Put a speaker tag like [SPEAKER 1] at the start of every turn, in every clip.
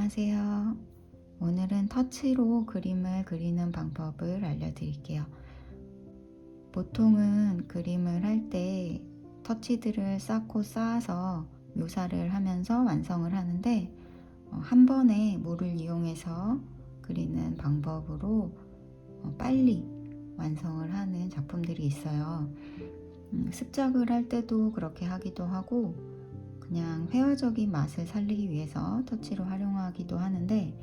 [SPEAKER 1] 안녕하세요. 오늘은 터치로 그림을 그리는 방법을 알려드릴게요. 보통은 그림을 할 때 터치들을 쌓고 쌓아서 묘사를 하면서 완성을 하는데 한 번에 물을 이용해서 그리는 방법으로 빨리 완성을 하는 작품들이 있어요. 습작을 할 때도 그렇게 하기도 하고 그냥 회화적인 맛을 살리기 위해서 터치로 활용하기도 하는데,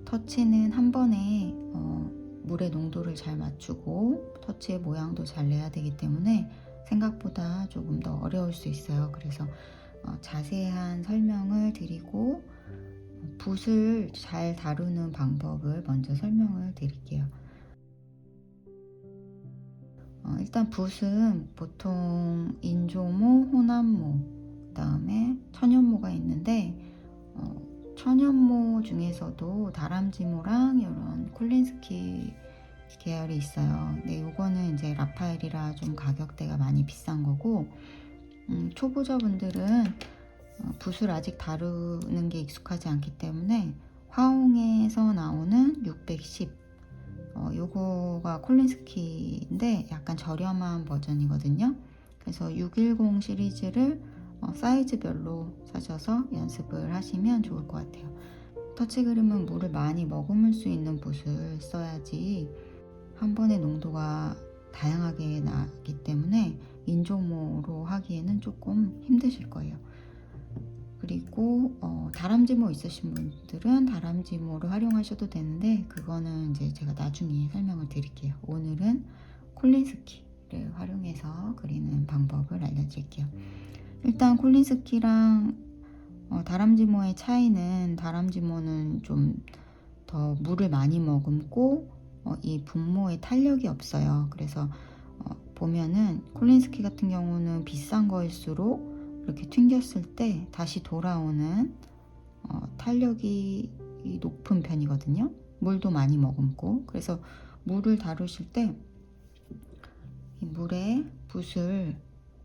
[SPEAKER 1] 터치는 한 번에 물의 농도를 잘 맞추고 터치의 모양도 잘 내야 되기 때문에 생각보다 조금 더 어려울 수 있어요. 그래서 자세한 설명을 드리고 붓을 잘 다루는 방법을 먼저 설명을 드릴게요. 일단 붓은 보통 인조모, 호남모, 그 다음에 천연모가 있는데 천연모 중에서도 다람쥐모랑 이런 콜린스키 계열이 있어요. 근데 요거는 이제 라파엘이라 좀 가격대가 많이 비싼 거고, 초보자분들은 붓을 아직 다루는 게 익숙하지 않기 때문에 화홍에서 나오는 610 요거가 콜린스키인데 약간 저렴한 버전이거든요. 그래서 610 시리즈를 사이즈별로 사셔서 연습을 하시면 좋을 것 같아요. 터치 그림은 물을 많이 머금을 수 있는 붓을 써야지 한 번에 농도가 다양하게 나기 때문에 인조모로 하기에는 조금 힘드실 거예요. 그리고 다람쥐모 있으신 분들은 다람쥐모를 활용하셔도 되는데 그거는 이제 제가 나중에 설명을 드릴게요. 오늘은 콜린스키를 활용해서 그리는 방법을 알려드릴게요. 일단 콜린스키랑 다람쥐모의 차이는, 다람쥐모는 좀 더 물을 많이 머금고 이 분모에 탄력이 없어요. 그래서 보면은 콜린스키 같은 경우는 비싼 거일수록 이렇게 튕겼을 때 다시 돌아오는 탄력이 높은 편이거든요. 물도 많이 머금고. 그래서 물을 다루실 때 이 물에 붓을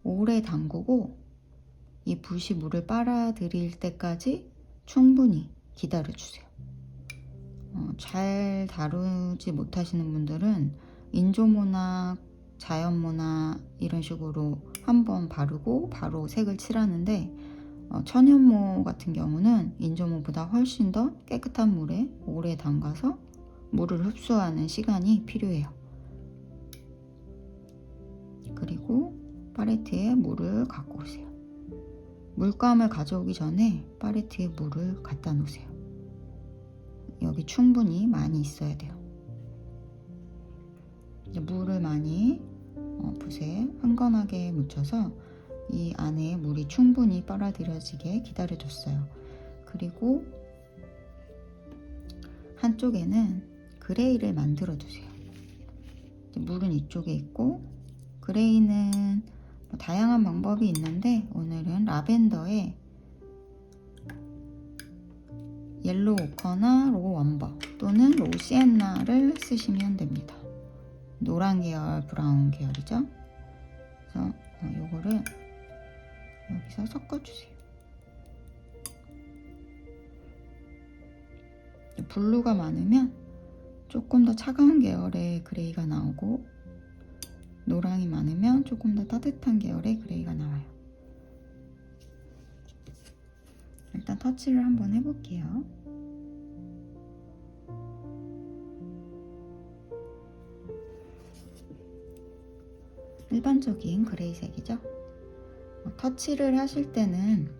[SPEAKER 1] 오래 담그고 이 붓이 물을 빨아들일 때까지 충분히 기다려 주세요. 잘 다루지 못하시는 분들은 인조모나 자연모나 이런 식으로 한번 바르고 바로 색을 칠하는데, 천연모 같은 경우는 인조모보다 훨씬 더 깨끗한 물에 오래 담가서 물을 흡수하는 시간이 필요해요. 그리고 팔레트에 물을 갖고 오세요. 물감을 가져오기 전에 팔레트에 물을 갖다 놓으세요. 여기 충분히 많이 있어야 돼요. 이제 물을 많이 붓에 흥건하게 묻혀서 이 안에 물이 충분히 빨아들여지게 기다려줬어요. 그리고 한쪽에는 그레이를 만들어 두세요. 물은 이쪽에 있고 그레이는 다양한 방법이 있는데 오늘은 라벤더에 옐로우 오커나 로우 원버 또는 로우 시엔나를 쓰시면 됩니다. 노란 계열, 브라운 계열이죠. 그래서 요거를 여기서 섞어주세요. 블루가 많으면 조금 더 차가운 계열의 그레이가 나오고, 노랑이 많으면 조금 더 따뜻한 계열의 그레이가 나와요. 일단 터치를 한번 해볼게요. 일반적인 그레이색이죠. 터치를 하실 때는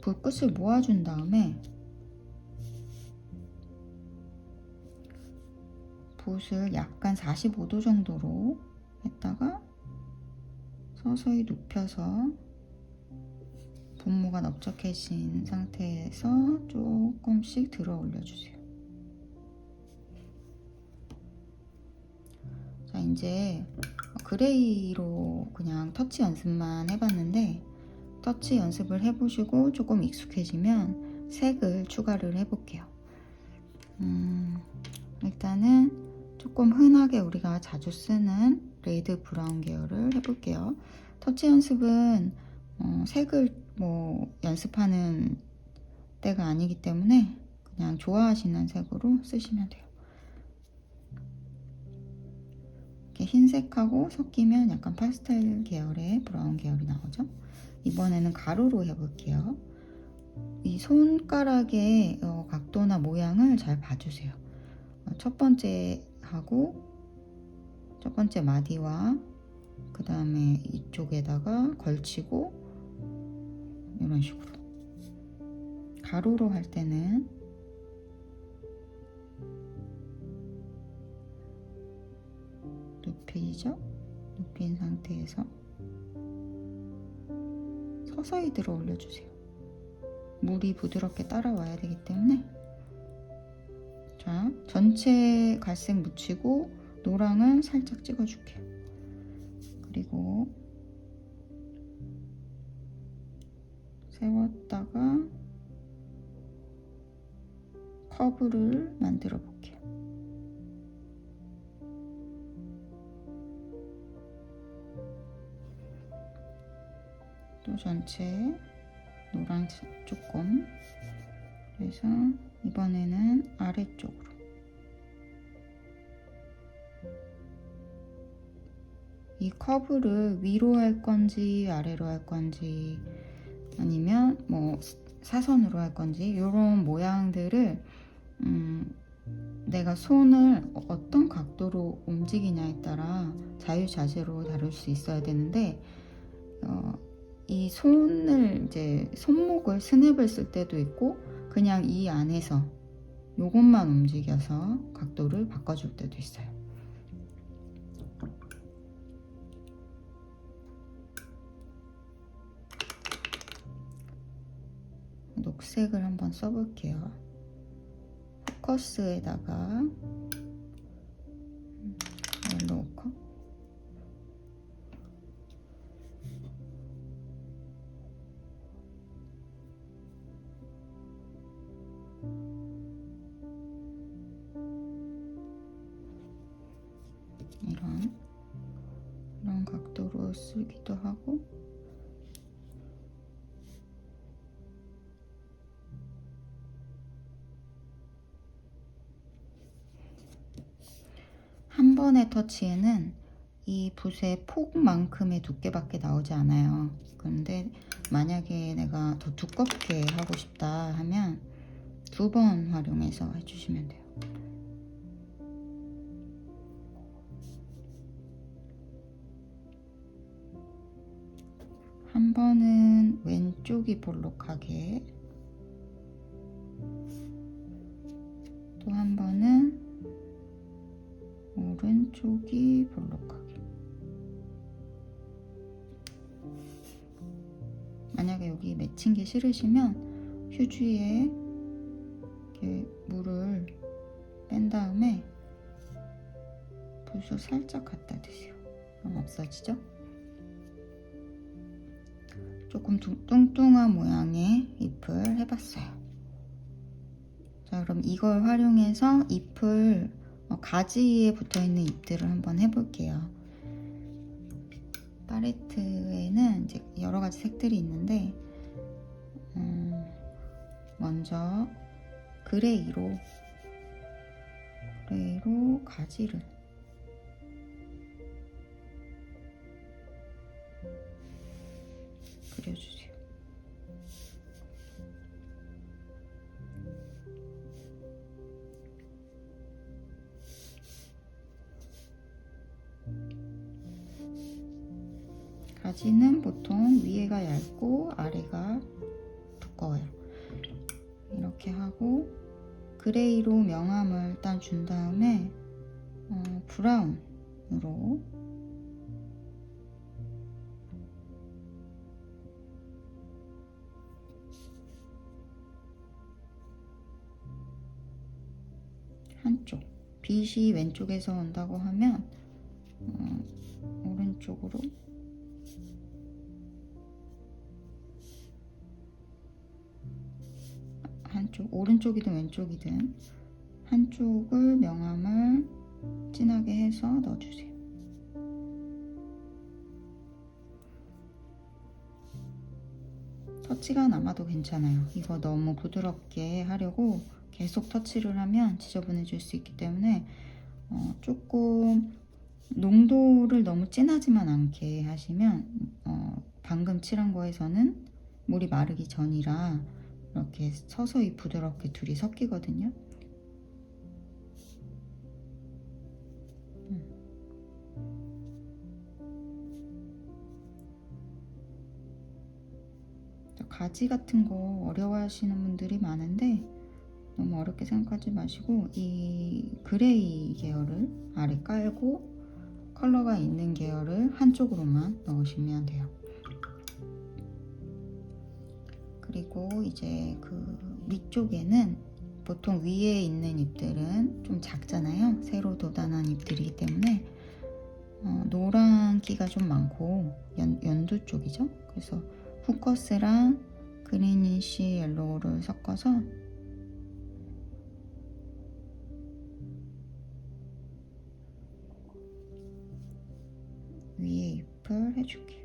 [SPEAKER 1] 붓끝을 모아준 다음에 붓을 약간 45도 정도로 했다가 서서히 눕혀서 분모가 넓적해진 상태에서 조금씩 들어 올려주세요. 자, 이제 그레이로 그냥 터치 연습만 해봤는데, 터치 연습을 해보시고 조금 익숙해지면 색을 추가를 해볼게요. 일단은 조금 흔하게 우리가 자주 쓰는 레드 브라운 계열을 해볼게요. 터치 연습은 색을 연습하는 때가 아니기 때문에 그냥 좋아하시는 색으로 쓰시면 돼요. 이렇게 흰색하고 섞이면 약간 파스텔 계열의 브라운 계열이 나오죠. 이번에는 가루로 해볼게요. 이 손가락의 각도나 모양을 잘 봐주세요. 첫 번째 마디와 그 다음에 이쪽에다가 걸치고 이런 식으로. 가루로 할 때는 높인 상태에서 서서히 들어 올려주세요. 물이 부드럽게 따라와야 되기 때문에. 자, 전체 갈색 묻히고 노랑을 살짝 찍어줄게요. 그리고 세웠다가 커브를 만들어 볼게요. 또 전체 노랑 조금. 그래서 이번에는 아래쪽으로. 이 커브를 위로 할 건지 아래로 할 건지 아니면 뭐 사선으로 할 건지 이런 모양들을 내가 손을 어떤 각도로 움직이냐에 따라 자유자재로 다룰 수 있어야 되는데 이 손목을 스냅을 쓸 때도 있고 그냥 이 안에서 요것만 움직여서 각도를 바꿔줄 때도 있어요. 녹색을 한번 써볼게요. 포커스에다가 옐로우 컵. 이런 각도로 쓰기도 하고 한 번의 터치에는 이 붓의 폭만큼의 두께밖에 나오지 않아요. 그런데 만약에 내가 더 두껍게 하고 싶다 하면 2번 활용해서 해주시면 돼요. 한 번은 왼쪽이 볼록하게, 또 한 번은 오른쪽이 볼록하게. 만약에 여기 맺힌 게 싫으시면 휴지에 이렇게 물을 뺀 다음에 붓을 살짝 갖다 대세요. 그럼 없어지죠? 조금 뚱뚱한 모양의 잎을 해봤어요. 자, 그럼 이걸 활용해서 잎을 가지에 붙어있는 잎들을 한번 해볼게요. 팔레트에는 이제 여러 가지 색들이 있는데 먼저 그레이로 가지를 그려주세요. 가지는 보통 위에가 얇고 아래가 두꺼워요. 이렇게 하고 그레이로 명암을 일단 준 다음에 브라운으로 한쪽, 빛이 왼쪽에서 온다고 하면 오른쪽으로 한쪽, 오른쪽이든 왼쪽이든 한쪽을 명암을 진하게 해서 넣어주세요. 터치가 남아도 괜찮아요. 이거 너무 부드럽게 하려고 계속 터치를 하면 지저분해질 수 있기 때문에 조금 농도를 너무 진하지만 않게 하시면 방금 칠한 거에서는 물이 마르기 전이라 이렇게 서서히 부드럽게 둘이 섞이거든요. 가지 같은 거 어려워하시는 분들이 많은데 너무 어렵게 생각하지 마시고 이 그레이 계열을 아래 깔고 컬러가 있는 계열을 한쪽으로만 넣으시면 돼요. 그리고 이제 그 위쪽에는 보통 위에 있는 잎들은 좀 작잖아요. 새로 돋아난 잎들이기 때문에 노란기가 좀 많고 연두 쪽이죠. 그래서 후커스랑 그리니쉬 옐로우를 섞어서 위에 잎을 해줄게요.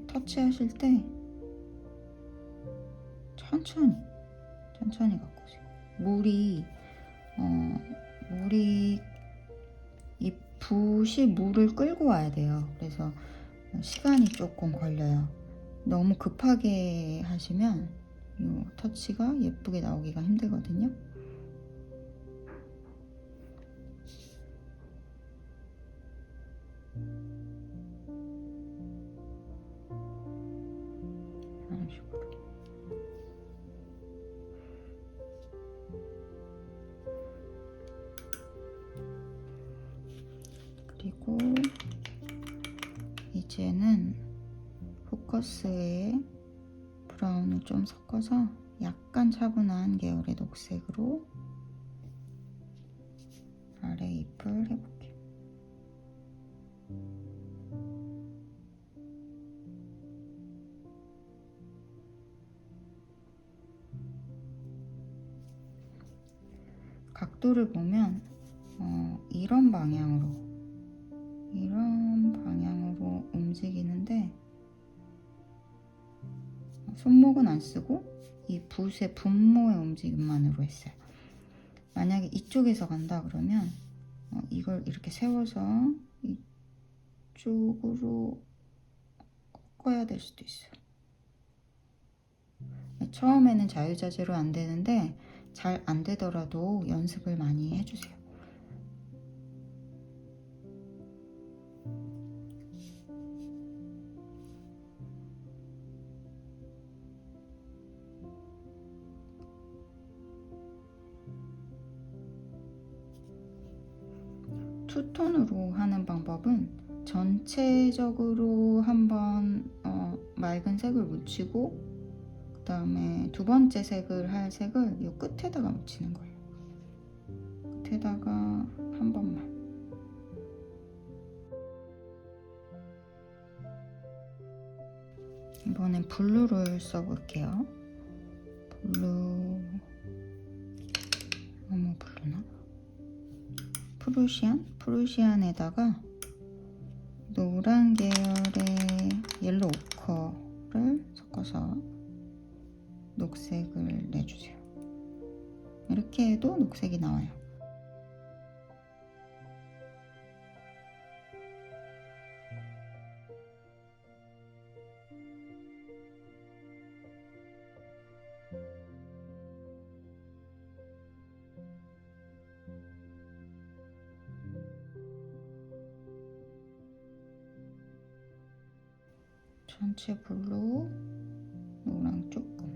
[SPEAKER 1] 터치하실 때 천천히 갖고 오세요. 물이 이 붓이 물을 끌고 와야 돼요. 그래서 시간이 조금 걸려요. 너무 급하게 하시면 이 터치가 예쁘게 나오기가 힘들거든요. 이런 식으로. 그리고 이제는 포커스에 브라운을 좀 섞어서 약간 차분한 계열의 녹색으로 아래 잎을 해볼게요. 각도를 보면 이런 방향으로 움직이는데 손목은 안 쓰고 이 붓의 분모의 움직임만으로 했어요. 만약에 이쪽에서 간다 그러면 이걸 이렇게 세워서 이쪽으로 꺾어야 될 수도 있어요. 처음에는 자유자재로 안 되는데 잘 안 되더라도 연습을 많이 해주세요. 투톤으로 하는 방법은 전체적으로 한번 맑은 색을 묻히고 그 다음에 두 번째 색을 할 색을 이 끝에다가 묻히는 거예요. 끝에다가 한 번만. 이번엔 블루를 써볼게요. 블루 너무 블루나? 프루시안에다가 노란 계열의 옐로우 오커를 섞어서 녹색을 내주세요. 이렇게 해도 녹색이 나와요. 전체 블루, 노랑 조금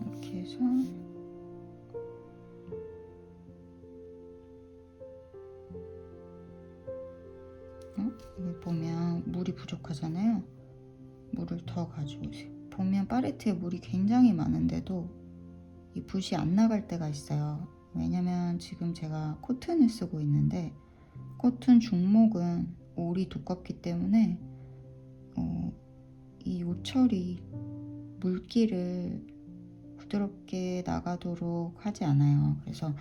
[SPEAKER 1] 이렇게 해서 여기 보면 물이 부족하잖아요. 물을 더 가져오세요. 보면 팔레트에 물이 굉장히 많은데도 이 붓이 안 나갈 때가 있어요. 왜냐면 지금 제가 코튼을 쓰고 있는데 코튼 중목은 올이 두껍기 때문에 이 요철이 물기를 부드럽게 나가도록 하지 않아요. 그래서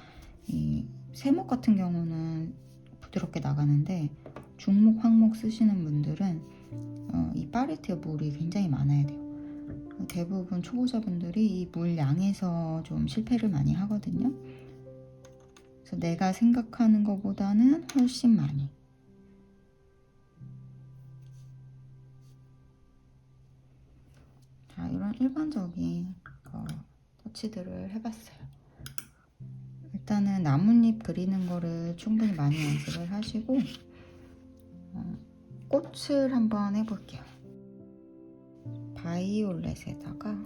[SPEAKER 1] 이 세목 같은 경우는 부드럽게 나가는데 중목, 황목 쓰시는 분들은 이 팔레트에 물이 굉장히 많아야 돼요. 대부분 초보자분들이 이 물 양에서 좀 실패를 많이 하거든요. 그래서 내가 생각하는 것보다는 훨씬 많이. 자, 이런 일반적인 터치들을 해봤어요. 일단은 나뭇잎 그리는 거를 충분히 많이 연습을 하시고 꽃을 한번 해볼게요. 바이올렛에다가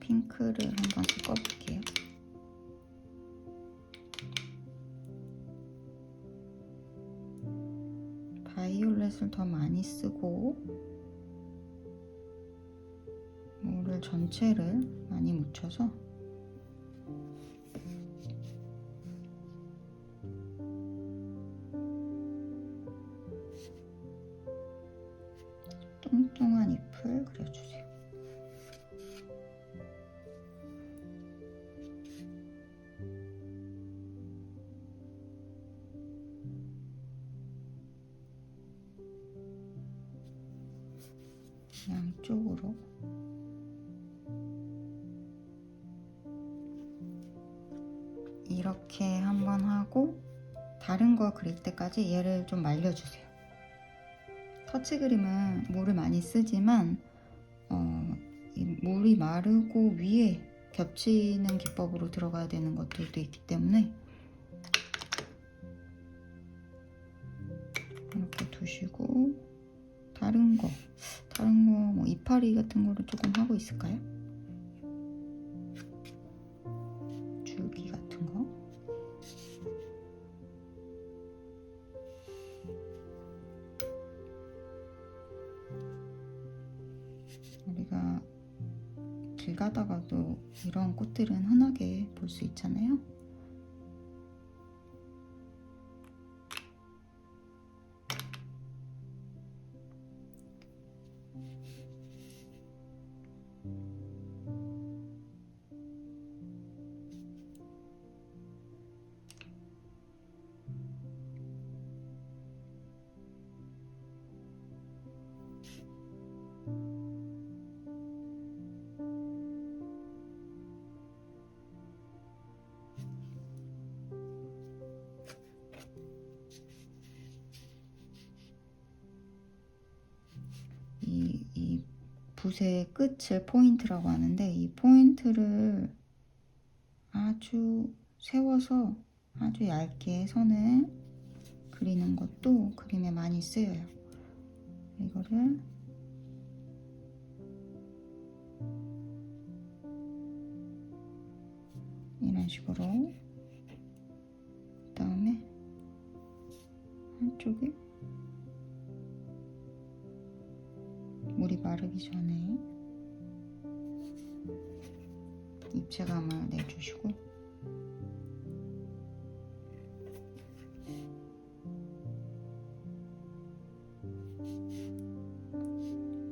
[SPEAKER 1] 핑크를 한번 섞어볼게요. 바이올렛을 더 많이 쓰고 물을 전체를 많이 묻혀서 뚱뚱한 잎을 그려주세요. 양쪽으로 이렇게 한번 하고 다른 거 그릴 때까지 얘를 좀 말려주세요. 터치 그림은 물을 많이 쓰지만 이 물이 마르고 위에 겹치는 기법으로 들어가야 되는 것들도 있기 때문에 이렇게 두시고 다른 거 뭐 이파리 같은 거를 조금 하고 있을까요? 줄기 같은 거. 우리가 길 가다가도 이런 꽃들은 흔하게 볼 수 있잖아요. 이 붓의 끝을 포인트라고 하는데 이 포인트를 아주 세워서 아주 얇게 선을 그리는 것도 그림에 많이 쓰여요. 이거를 이런 식으로 그 다음에 한쪽에 물이 마르기 전에 입체감을 내주시고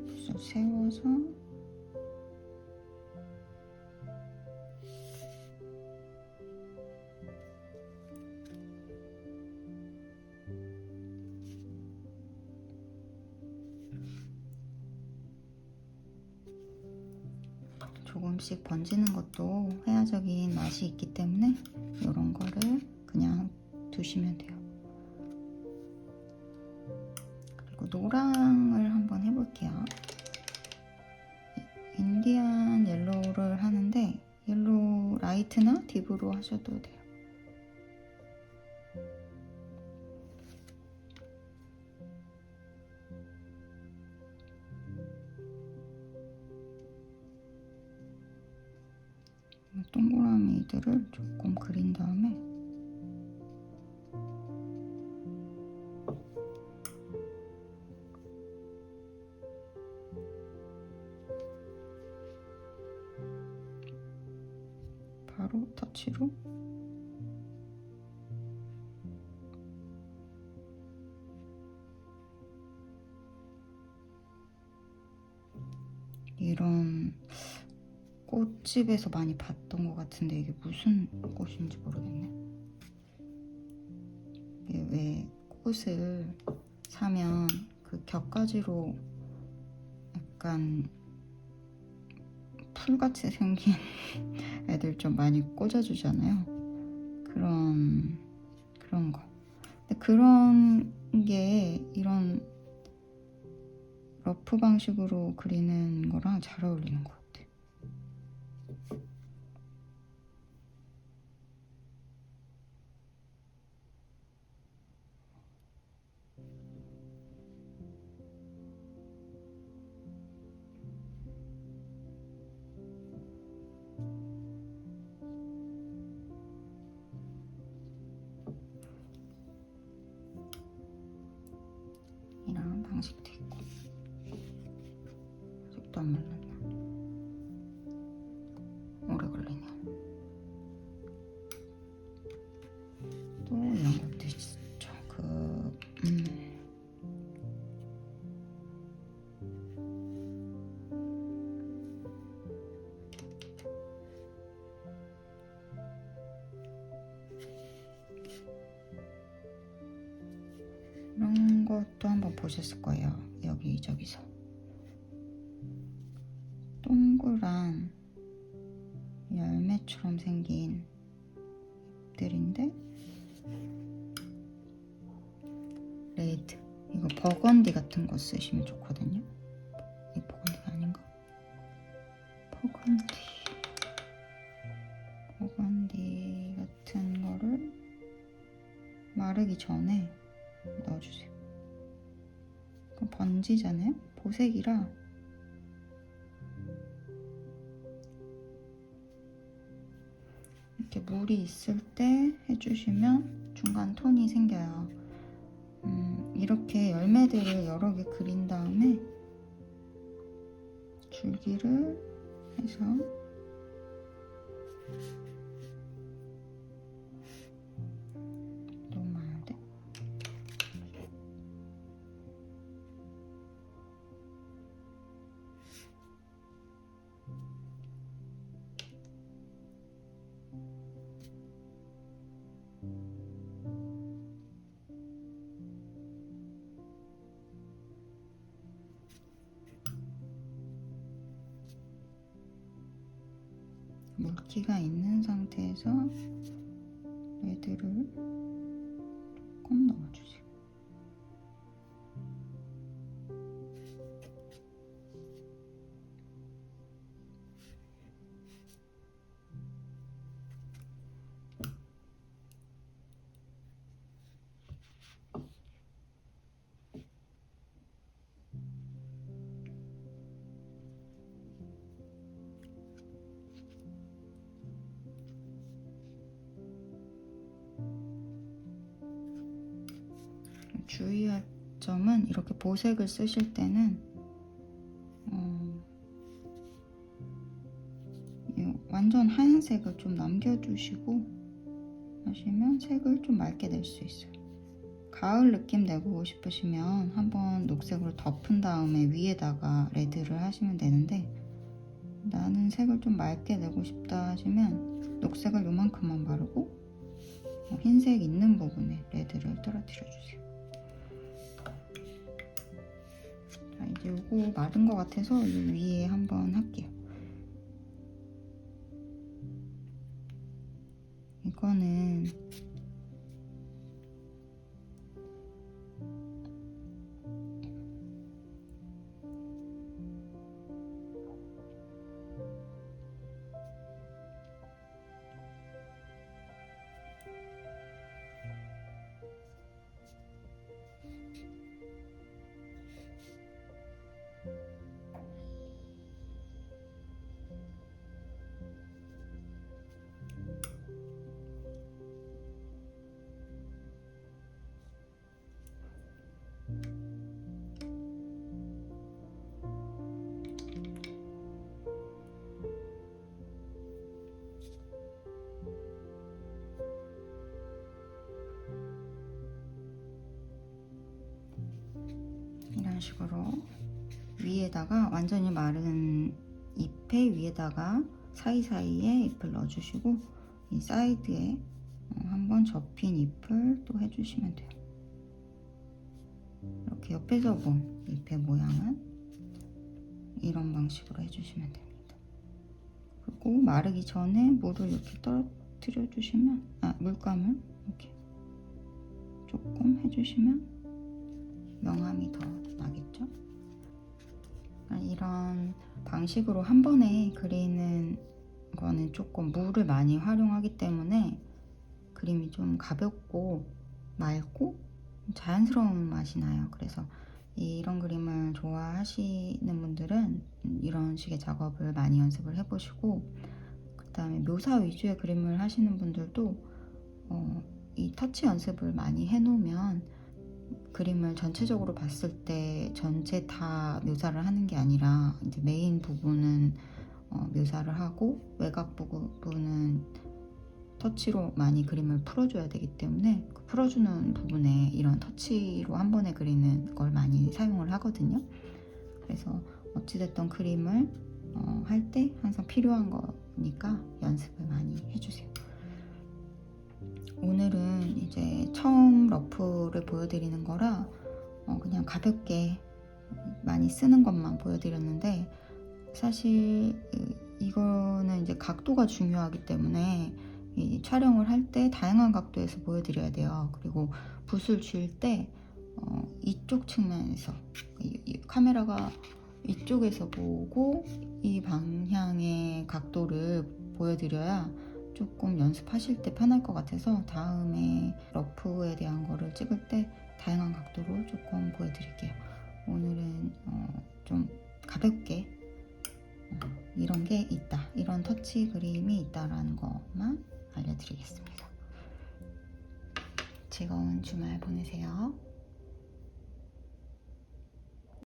[SPEAKER 1] 붓을 세워서 조금씩 번지는 것도 회화적인 맛이 있기 때문에 이런 거를 그냥 두시면 돼요. 그리고 노랑을 한번 해볼게요. 인디안 옐로우를 하는데 옐로우 라이트나 딥으로 하셔도 돼요. 동그라미들을 조금 그린 다음에 바로 터치로 이런 꽃집에서 많이 봤던 것 같은데 이게 무슨 꽃인지 모르겠네. 이게 왜 꽃을 사면 그 격가지로 약간 풀같이 생긴 애들 좀 많이 꽂아주잖아요. 그런 거. 근데 그런 게 이런 러프 방식으로 그리는 거랑 잘 어울리는 것 같아. 이런 방식도 있고. 아직도 안 말랐나? 오래 걸리네. 또 이런 것도 있죠. 이런 것도 한번 보셨을 거예요. 여기저기서 동그란 열매처럼 생긴 잎들인데 레드, 이거 버건디 같은 거 쓰시면 좋거든요. 이 버건디가 아닌가? 버건디 같은 거를 마르기 전에 넣어주세요. 그럼 번지잖아요. 보색이라 이렇게 물이 있을 때 해주시면 중간 톤이 생겨요. 이렇게 열매들을 여러 개 그린 다음에 줄기를 해서 너무 많은데? 물기가 있는 상태에서 레드를 조금 넣어주세요. 주의할 점은 이렇게 보색을 쓰실 때는 완전 하얀색을 좀 남겨두시고 하시면 색을 좀 맑게 낼 수 있어요. 가을 느낌 내고 싶으시면 한번 녹색으로 덮은 다음에 위에다가 레드를 하시면 되는데, 나는 색을 좀 맑게 내고 싶다 하시면 녹색을 요만큼만 바르고 흰색 있는 부분에 레드를 떨어뜨려 주세요. 자, 이제 요거 마른 것 같아서 이 위에 한번 할게요. 이거는 이런 식으로 위에다가 완전히 마른 잎의 위에다가 사이사이에 잎을 넣어주시고 이 사이드에 한번 접힌 잎을 또 해주시면 돼요. 이렇게 옆에서 본 잎의 모양은 이런 방식으로 해주시면 됩니다. 그리고 마르기 전에 물을 이렇게 떨어뜨려 주시면, 물감을 이렇게 조금 해주시면 명암이 더 나겠죠? 이런 방식으로 한 번에 그리는 거는 조금 물을 많이 활용하기 때문에 그림이 좀 가볍고 맑고 자연스러운 맛이 나요. 그래서 이런 그림을 좋아하시는 분들은 이런 식의 작업을 많이 연습을 해보시고, 그 다음에 묘사 위주의 그림을 하시는 분들도 이 터치 연습을 많이 해놓으면 그림을 전체적으로 봤을 때 전체 다 묘사를 하는 게 아니라 이제 메인 부분은 묘사를 하고 외곽 부분은 터치로 많이 그림을 풀어줘야 되기 때문에 그 풀어주는 부분에 이런 터치로 한 번에 그리는 걸 많이 사용을 하거든요. 그래서 어찌됐든 그림을 할 때 항상 필요한 거니까 연습을 많이 해주세요. 오늘은 이제 처음 러프를 보여드리는 거라 그냥 가볍게 많이 쓰는 것만 보여드렸는데, 사실 이거는 이제 각도가 중요하기 때문에 이 촬영을 할 때 다양한 각도에서 보여드려야 돼요. 그리고 붓을 쥘 때 이쪽 측면에서 이 카메라가 이쪽에서 보고 이 방향의 각도를 보여드려야 조금 연습하실 때 편할 것 같아서 다음에 러프에 대한 거를 찍을 때 다양한 각도로 조금 보여드릴게요. 오늘은 좀 가볍게 이런 게 있다, 이런 터치 그림이 있다라는 것만 알려드리겠습니다. 즐거운 주말 보내세요.